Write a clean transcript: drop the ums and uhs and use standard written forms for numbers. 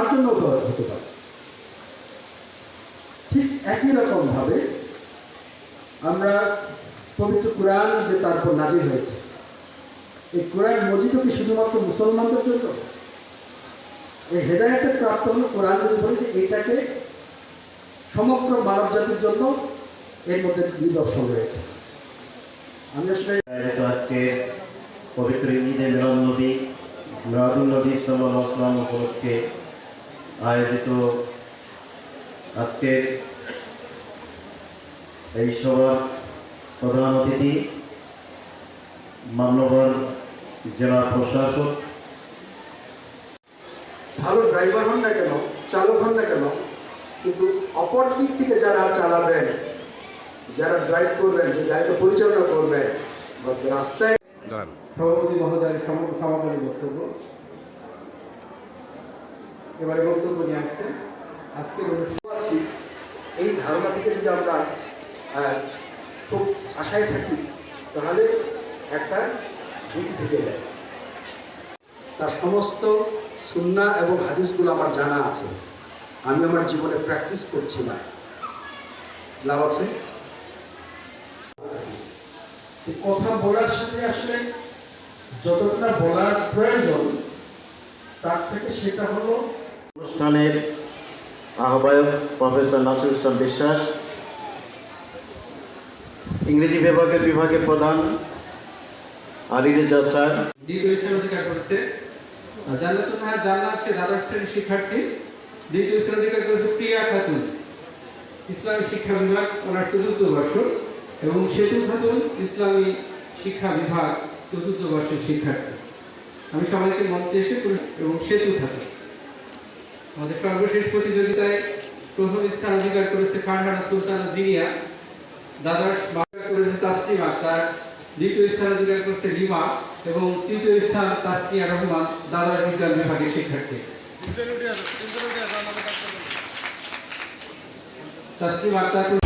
তার জন্য হতে পারে। ঠিক একই রকম ভাবে আমরা পবিত্র কোরআন যে তারপর নাজিল হয়েছে, এই কোরআন মজিদ কি শুধুমাত্র মুসলমানদের জন্য? এই হেদায়েতের প্রাপ্ত হলো কোরআন যদি বলি যে এইটাকে সমগ্র মানব জাতির জন্য এর মধ্যে নিদর্শন রয়েছে। আমি আসলে আজকে পবিত্র ঈদে মিলাদুন্নবী মিলাদুন্নবী সাল্লাল্লাহু আলাইহি ওয়াসাল্লাম উপলক্ষে আয়োজিত আজকে এই সভার প্রধান অতিথি মান্যবর জেলা প্রশাসক। ভালো ড্রাইভার হন না কেন, চালক হন না কেন, কিন্তু অপর দিক থেকে যারা চালাবেন, যারা ড্রাইভ করবেন, যে গাড়িটা পরিচালনা করবেন রাস্তায়, সভাপতি মহোদয়ের সমাপনী বক্তব্য। এবারে বক্তব্য নিয়ে আসছেন আজকে আছি। এই ধারণা থেকে যদি আমরা খুব আশায় থাকি তাহলে একটা ঝুঁকি থেকে যায়। তার সমস্ত সুন্নাহ এবং হাদিসগুলো আমার জানা আছে, আমি আমার জীবনে প্র্যাকটিস করছি না, লাভ আছে। কথা বলার সাথে আসলে যতটা বলার প্রয়োজন তার থেকে সেটা হলো অনুষ্ঠানের আহ্বায়ক প্রফেসর নাসিরুল ইসলাম বিশ্বাস, ইংরেজি বিভাগের প্রধান আলী রেজা স্যার। দ্বিতীয় স্থান অধিকার করেছে জান্নাতুল নাহার জান্নাত, সে দ্বাদশ শ্রেণীর শিক্ষার্থী। দ্বিতীয় স্থান অধিকার করেছে প্রিয়া খাতুন, ইসলামী শিক্ষা বিভাগ, ওনার চতুর্থ বর্ষ। এবং সেতু খাতুন, ইসলামী শিক্ষা বিভাগ, চতুর্থ বর্ষের শিক্ষার্থী। আমি সবাইকে মঞ্চে এসে এবং সেতু খাতুন। আমাদের সর্বশেষ প্রতিযোগিতায় প্রথম স্থান অধিকার করেছে ফারহানা সুলতানা জিনিয়া, দ্বাদশ করেছে তাসলিমা আক্তার, দ্বিতীয় স্থান অধিকার করেছে রিমা এবং তৃতীয় স্থান তাসনিয়া রহমান, দ্বাদশ বিজ্ঞান বিভাগের শিক্ষার্থী। তাসলিমা আক্তার